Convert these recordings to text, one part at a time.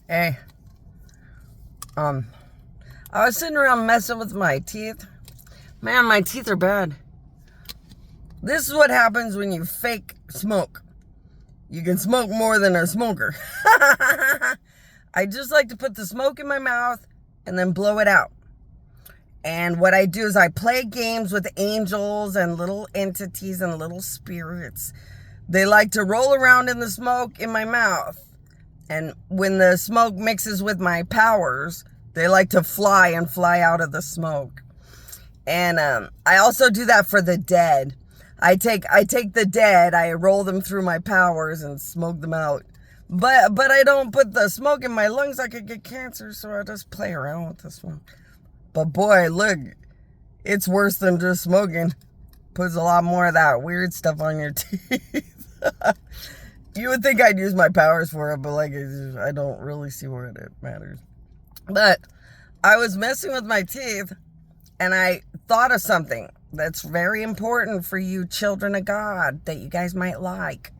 Hey, I was sitting around messing with my teeth. Man, my teeth are bad. This is what happens when you fake smoke. You can smoke more than a smoker. I just like to put the smoke in my mouth and then blow it out. And what I do is I play games with angels and little entities and little spirits. They like to roll around in the smoke in my mouth. And when the smoke mixes with my powers, they like to fly out of the smoke. And I also do that for the dead. I take the dead, I roll them through my powers and smoke them out. But I don't put the smoke in my lungs. I could get cancer, so I just play around with the smoke. But boy, look, it's worse than just smoking. Puts a lot more of that weird stuff on your teeth. You would think I'd use my powers for it, but I don't really see where it matters. But I was messing with my teeth, and I thought of something that's very important for you children of God that you guys might like.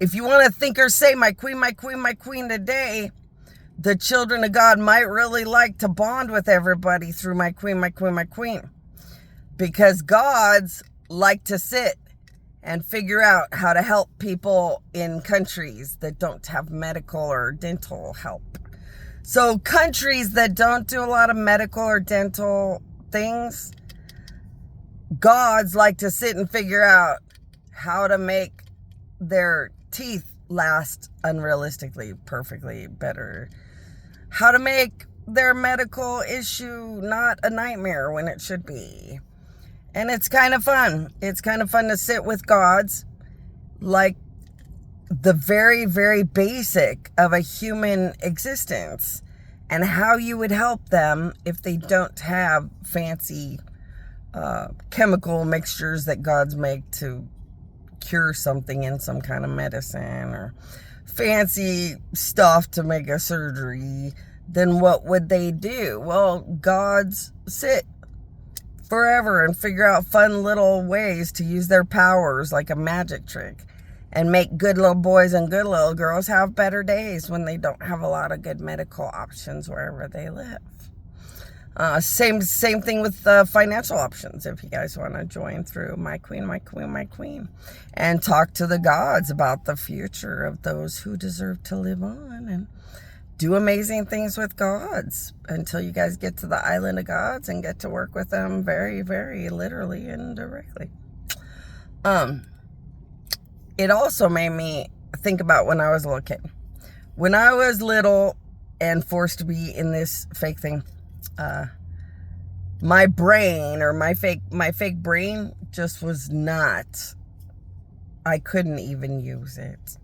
If you want to think or say, my queen, my queen, my queen today, the children of God might really like to bond with everybody through my queen, my queen, my queen. Because gods like to sit and figure out how to help people in countries that don't have medical or dental help. So countries that don't do a lot of medical or dental things, gods like to sit and figure out how to make their teeth last unrealistically, perfectly better. How to make their medical issue not a nightmare when it should be. And it's kind of fun. It's kind of fun to sit with gods, like the very, very basic of a human existence, and how you would help them if they don't have fancy chemical mixtures that gods make to cure something in some kind of medicine, or fancy stuff to make a surgery. Then what would they do? Well, gods sit forever and figure out fun little ways to use their powers like a magic trick and make good little boys and good little girls have better days when they don't have a lot of good medical options wherever they live. Same thing with financial options. If you guys want to join through my queen, my queen, my queen, and talk to the gods about the future of those who deserve to live on, and do amazing things with gods until you guys get to the island of gods and get to work with them very, very literally and directly. It also made me think about when I was a little kid. When I was little and forced to be in this fake thing, my brain, or my fake brain, just was not, I couldn't even use it.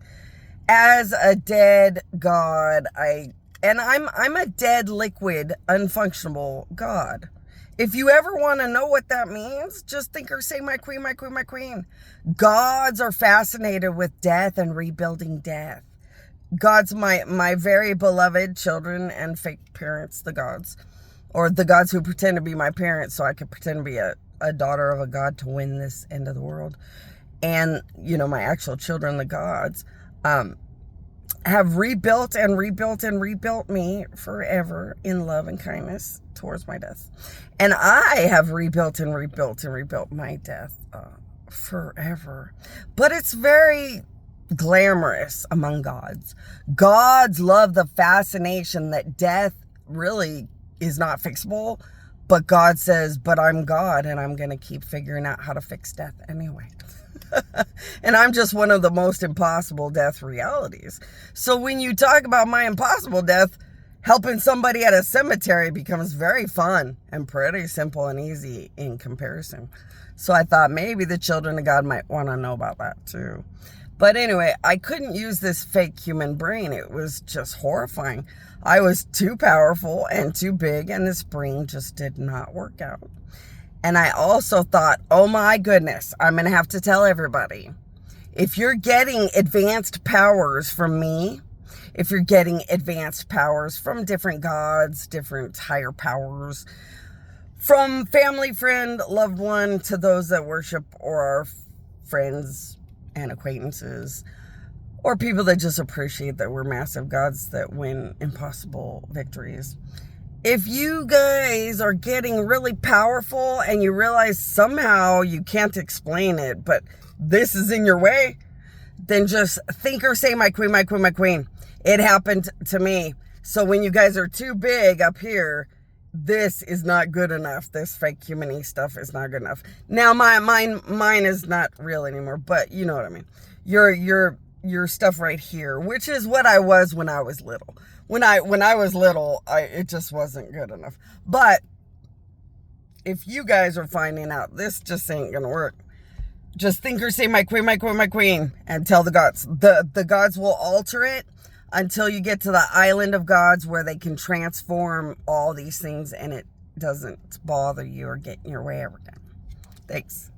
As a dead god, I'm a dead, liquid, unfunctionable god. If you ever want to know what that means, just think or say, my queen, my queen, my queen. Gods are fascinated with death and rebuilding death. Gods, my very beloved children and fake parents, the gods, or the gods who pretend to be my parents so I could pretend to be a daughter of a god to win this end of the world. And, my actual children, the gods, have rebuilt and rebuilt and rebuilt me forever in love and kindness towards my death. And I have rebuilt and rebuilt and rebuilt my death forever. But it's very glamorous among gods. Gods love the fascination that death really is not fixable, but God says, but I'm God, and I'm going to keep figuring out how to fix death anyway. And I'm just one of the most impossible death realities. So when you talk about my impossible death, helping somebody at a cemetery becomes very fun and pretty simple and easy in comparison. So I thought maybe the children of God might want to know about that too. But anyway, I couldn't use this fake human brain. It was just horrifying. I was too powerful and too big, and this brain just did not work out. And I also thought, oh my goodness, I'm going to have to tell everybody. If you're getting advanced powers from me, if you're getting advanced powers from different gods, different higher powers, from family, friend, loved one, to those that worship or are friends and acquaintances, or people that just appreciate that we're massive gods that win impossible victories. If you guys are getting really powerful and you realize somehow you can't explain it, but this is in your way, then just think or say, my queen, my queen, my queen. It happened to me. So when you guys are too big up here, this is not good enough. This fake human-y stuff is not good enough. Now mine is not real anymore, but you know what I mean. Your stuff right here, which is what I was when I was little. When I was little, it just wasn't good enough. But if you guys are finding out this just ain't gonna work, just think or say, my queen, my queen, my queen, and tell the gods. The gods will alter it until you get to the island of gods where they can transform all these things and it doesn't bother you or get in your way ever again. Thanks.